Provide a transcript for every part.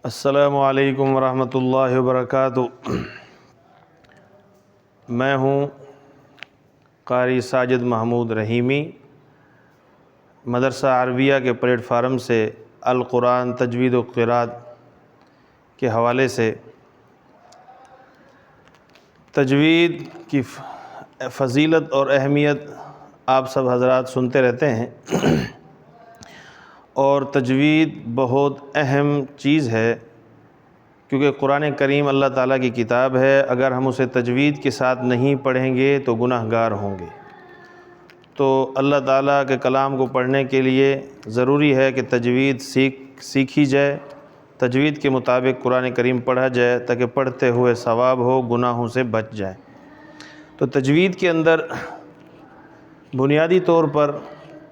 السلام علیکم ورحمۃ اللہ وبرکاتہ۔ میں ہوں قاری ساجد محمود رحیمی، مدرسہ عربیہ کے پلیٹ فارم سے القرآن تجوید و قراءت کے حوالے سے تجوید کی فضیلت اور اہمیت آپ سب حضرات سنتے رہتے ہیں، اور تجوید بہت اہم چیز ہے، کیونکہ قرآن کریم اللہ تعالیٰ کی کتاب ہے۔ اگر ہم اسے تجوید کے ساتھ نہیں پڑھیں گے تو گناہ گار ہوں گے۔ تو اللہ تعالیٰ کے کلام کو پڑھنے کے لیے ضروری ہے کہ تجوید سیکھی جائے، تجوید کے مطابق قرآن کریم پڑھا جائے تاکہ پڑھتے ہوئے ثواب ہو، گناہوں سے بچ جائیں۔ تو تجوید کے اندر بنیادی طور پر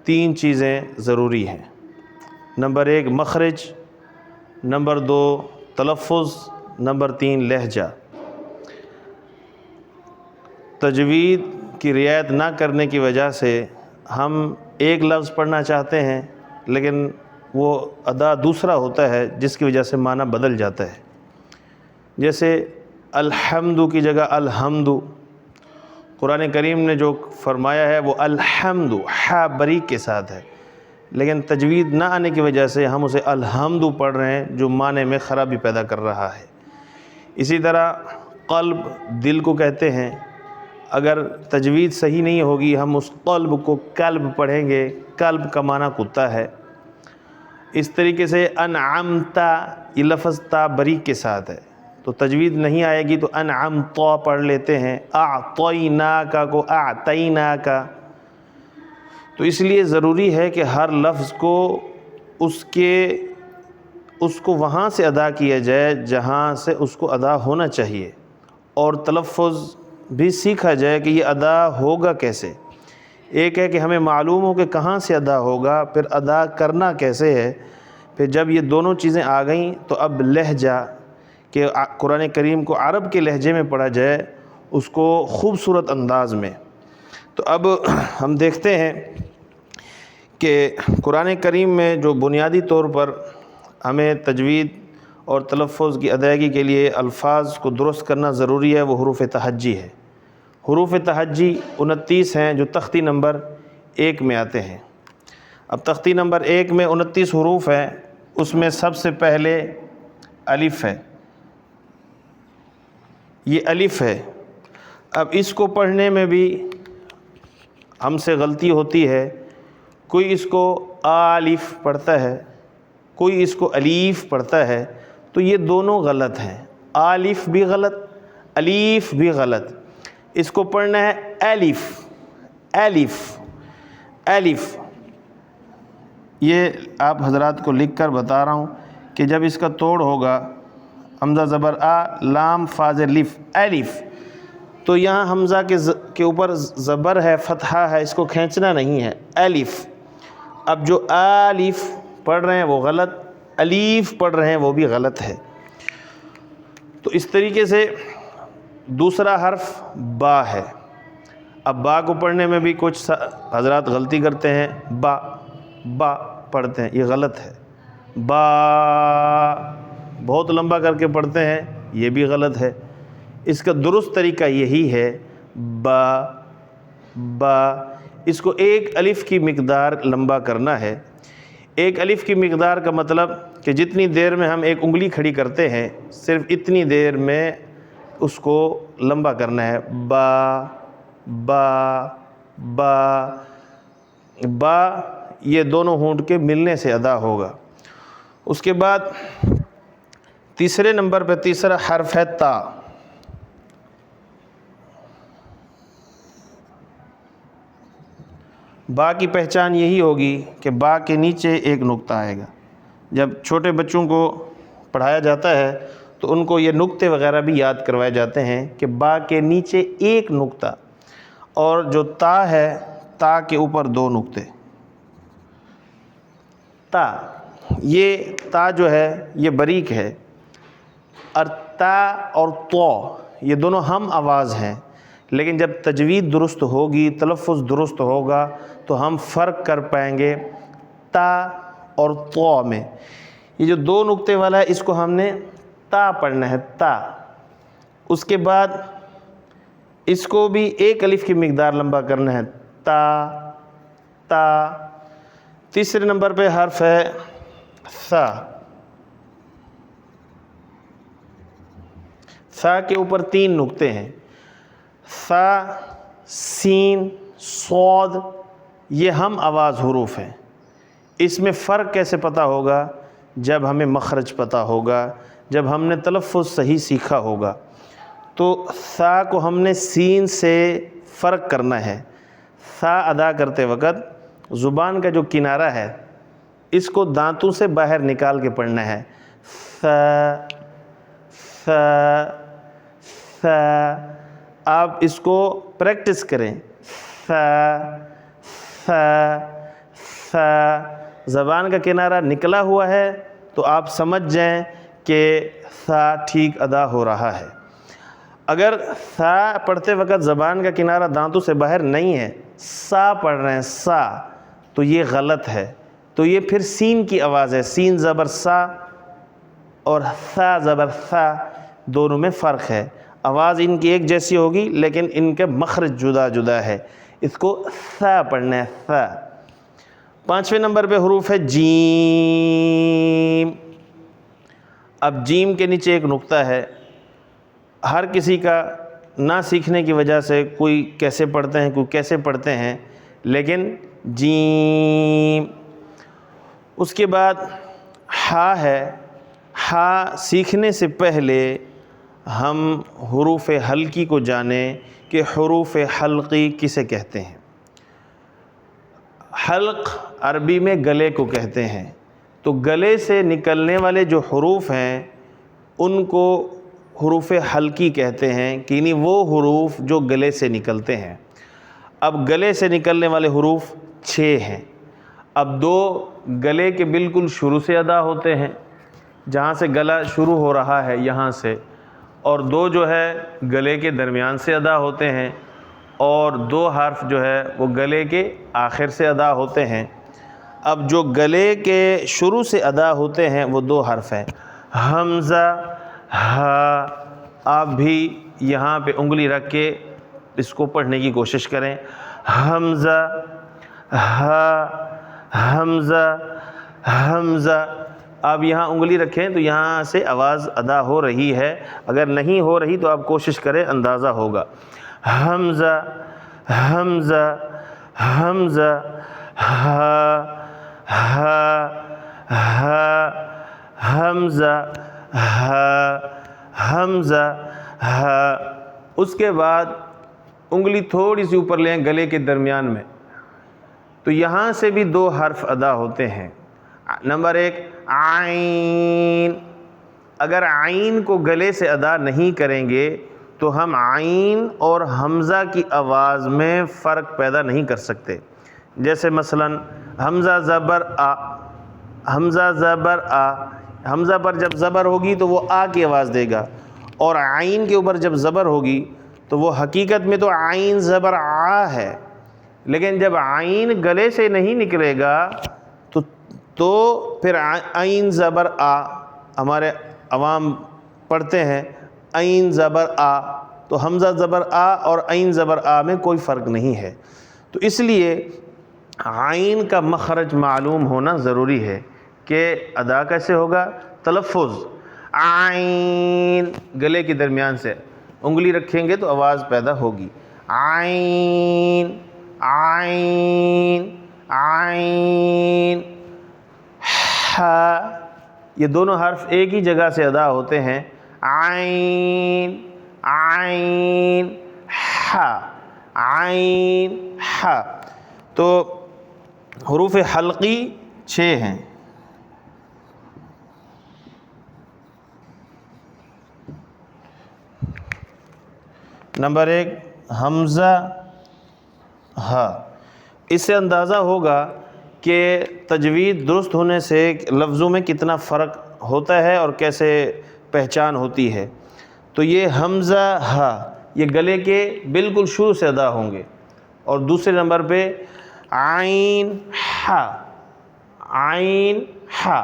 3 چیزیں ضروری ہیں۔ نمبر 1 مخرج، نمبر 2 تلفظ، نمبر 3 لہجہ۔ تجوید کی رعایت نہ کرنے کی وجہ سے ہم ایک لفظ پڑھنا چاہتے ہیں لیکن وہ ادا دوسرا ہوتا ہے، جس کی وجہ سے معنی بدل جاتا ہے۔ جیسے الحمد کی جگہ الحمد، قرآن کریم نے جو فرمایا ہے وہ الحمد حا بریک کے ساتھ ہے، لیکن تجوید نہ آنے کی وجہ سے ہم اسے الحمد پڑھ رہے ہیں، جو معنی میں خرابی پیدا کر رہا ہے۔ اسی طرح قلب، دل کو کہتے ہیں، اگر تجوید صحیح نہیں ہوگی ہم اس قلب کو قلب پڑھیں گے، قلب کا معنی کتا ہے۔ اس طریقے سے انعمت، یہ لفظ تا بریک کے ساتھ ہے، تو تجوید نہیں آئے گی تو انعمت پڑھ لیتے ہیں، اعطیناک کو اعطیناک۔ تو اس لیے ضروری ہے کہ ہر لفظ کو اس کو وہاں سے ادا کیا جائے جہاں سے اس کو ادا ہونا چاہیے، اور تلفظ بھی سیکھا جائے کہ یہ ادا ہوگا کیسے۔ ایک ہے کہ ہمیں معلوم ہو کہ کہاں سے ادا ہوگا، پھر ادا کرنا کیسے ہے۔ پھر جب یہ دونوں چیزیں آ گئیں تو اب لہجہ، کہ قرآن کریم کو عرب کے لہجے میں پڑھا جائے، اس کو خوبصورت انداز میں۔ تو اب ہم دیکھتے ہیں کہ قرآن کریم میں جو بنیادی طور پر ہمیں تجوید اور تلفظ کی ادائیگی کے لیے الفاظ کو درست کرنا ضروری ہے، وہ حروف تہجی ہے۔ حروف تہجی 29 ہیں جو تختی نمبر 1 میں آتے ہیں۔ اب تختی نمبر 1 میں 29 حروف ہیں، اس میں سب سے پہلے الف ہے، یہ الف ہے۔ اب اس کو پڑھنے میں بھی ہم سے غلطی ہوتی ہے، کوئی اس کو آلف پڑھتا ہے، کوئی اس کو الیف پڑھتا ہے، تو یہ دونوں غلط ہیں۔ آلف بھی غلط، الیف بھی غلط۔ اس کو پڑھنا ہے الف، الف، الف۔ یہ آپ حضرات کو لکھ کر بتا رہا ہوں کہ جب اس کا توڑ ہوگا حمزہ زبر آ، لام فاز لف، الف، تو یہاں حمزہ کے اوپر زبر ہے، فتحہ ہے، اس کو کھینچنا نہیں ہے، الف۔ اب جو الف پڑھ رہے ہیں وہ غلط، الیف پڑھ رہے ہیں وہ بھی غلط ہے۔ تو اس طریقے سے دوسرا حرف با ہے۔ اب با کو پڑھنے میں بھی کچھ حضرات غلطی کرتے ہیں، با با پڑھتے ہیں، یہ غلط ہے۔ با بہت لمبا کر کے پڑھتے ہیں، یہ بھی غلط ہے۔ اس کا درست طریقہ یہی ہے، با با، اس کو ایک الف کی مقدار لمبا کرنا ہے۔ ایک الف کی مقدار کا مطلب کہ جتنی دیر میں ہم ایک انگلی کھڑی کرتے ہیں، صرف اتنی دیر میں اس کو لمبا کرنا ہے۔ با با با با، یہ دونوں ہونٹ کے ملنے سے ادا ہوگا۔ اس کے بعد تیسرے نمبر پہ تیسرا حرف ہے تا۔ با کی پہچان یہی ہوگی کہ با کے نیچے ایک نقطہ آئے گا۔ جب چھوٹے بچوں کو پڑھایا جاتا ہے تو ان کو یہ نقطے وغیرہ بھی یاد کروائے جاتے ہیں کہ با کے نیچے ایک نقطہ، اور جو تا ہے، تا کے اوپر 2 نقطے۔ تا، یہ تا جو ہے یہ باریک ہے، اور تا اور تو یہ دونوں ہم آواز ہیں، لیکن جب تجوید درست ہوگی، تلفظ درست ہوگا تو ہم فرق کر پائیں گے تا اور تو میں۔ یہ جو دو نقطے والا ہے اس کو ہم نے تا پڑھنا ہے، تا۔ اس کے بعد اس کو بھی ایک الف کی مقدار لمبا کرنا ہے، تا تا۔ تیسرے نمبر پہ حرف ہے ثا۔ ثا کے اوپر تین نقطے ہیں، ثا، سین، صاد، یہ ہم آواز حروف ہیں۔ اس میں فرق کیسے پتہ ہوگا؟ جب ہمیں مخرج پتہ ہوگا، جب ہم نے تلفظ صحیح سیکھا ہوگا۔ تو ثا کو ہم نے سین سے فرق کرنا ہے۔ ثا ادا کرتے وقت زبان کا جو کنارہ ہے اس کو دانتوں سے باہر نکال کے پڑھنا ہے، ثا ثا ثا۔ آپ اس کو پریکٹس کریں، ثا ثا ثا۔ زبان کا کنارہ نکلا ہوا ہے تو آپ سمجھ جائیں کہ ثا ٹھیک ادا ہو رہا ہے۔ اگر ثا پڑھتے وقت زبان کا کنارہ دانتوں سے باہر نہیں ہے، سا پڑھ رہے ہیں، سا، تو یہ غلط ہے۔ تو یہ پھر سین کی آواز ہے، سین زبر سا اور ثا زبر ثا، دونوں میں فرق ہے۔ آواز ان کی ایک جیسی ہوگی لیکن ان کے مخرج جدا جدا ہے۔ اس کو ثا پڑھنا ہے، ثا۔ پانچویں نمبر پہ حروف ہے جیم۔ اب جیم کے نیچے ایک نقطہ ہے، ہر کسی کا نہ سیکھنے کی وجہ سے کوئی کیسے پڑھتے ہیں، کوئی کیسے پڑھتے ہیں، لیکن جیم۔ اس کے بعد ہا ہے۔ ہا سیکھنے سے پہلے ہم حروف حلقی کو جانیں کہ حروف حلقی کسے کہتے ہیں۔ حلق عربی میں گلے کو کہتے ہیں، تو گلے سے نکلنے والے جو حروف ہیں ان کو حروف حلقی کہتے ہیں، کہ یعنی وہ حروف جو گلے سے نکلتے ہیں۔ اب گلے سے نکلنے والے حروف 6 ہیں۔ اب 2 گلے کے بالکل شروع سے ادا ہوتے ہیں، جہاں سے گلا شروع ہو رہا ہے یہاں سے، اور 2 جو ہے گلے کے درمیان سے ادا ہوتے ہیں، اور 2 حرف جو ہے وہ گلے کے آخر سے ادا ہوتے ہیں۔ اب جو گلے کے شروع سے ادا ہوتے ہیں وہ 2 حرف ہیں، حمزہ، ہا۔ آپ بھی یہاں پہ انگلی رکھ کے اس کو پڑھنے کی کوشش کریں، حمزہ، ہا، حمزہ، حمزہ۔ آپ یہاں انگلی رکھیں تو یہاں سے آواز ادا ہو رہی ہے، اگر نہیں ہو رہی تو آپ کوشش کریں، اندازہ ہوگا۔ حمزہ، حمزہ، حمزہ، ہا، ہا، ہا، حمزہ، ہا، حمزہ، ہا۔ اس کے بعد انگلی تھوڑی سی اوپر لیں گلے کے درمیان میں، تو یہاں سے بھی 2 حرف ادا ہوتے ہیں۔ نمبر 1 عین۔ اگر عین کو گلے سے ادا نہیں کریں گے تو ہم عین اور حمزہ کی آواز میں فرق پیدا نہیں کر سکتے۔ جیسے مثلا حمزہ زبر آ، حمزہ زبر آ، حمزہ پر جب زبر ہوگی تو وہ آ کی آواز دے گا، اور عین کے اوپر جب زبر ہوگی تو وہ حقیقت میں تو عین زبر آ ہے، لیکن جب عین گلے سے نہیں نکلے گا تو پھر عین زبر آ، ہمارے عوام پڑھتے ہیں عین زبر آ، تو حمزہ زبر آ اور عین زبر آ میں کوئی فرق نہیں ہے۔ تو اس لیے عین کا مخرج معلوم ہونا ضروری ہے کہ ادا کیسے ہوگا۔ تلفظ عین، گلے کے درمیان سے انگلی رکھیں گے تو آواز پیدا ہوگی، عین، عین، عین۔ ہا، یہ دونوں حرف ایک ہی جگہ سے ادا ہوتے ہیں، عین، عین، ہا، عین، ہا۔ تو حروف حلقی 6 ہیں۔ نمبر 1 حمزہ، ہا۔ اس سے اندازہ ہوگا کہ تجوید درست ہونے سے لفظوں میں کتنا فرق ہوتا ہے اور کیسے پہچان ہوتی ہے۔ تو یہ حمزہ، ہا، یہ گلے کے بالکل شروع سے ادا ہوں گے، اور دوسرے نمبر پہ عین، ہا، عین، ہا۔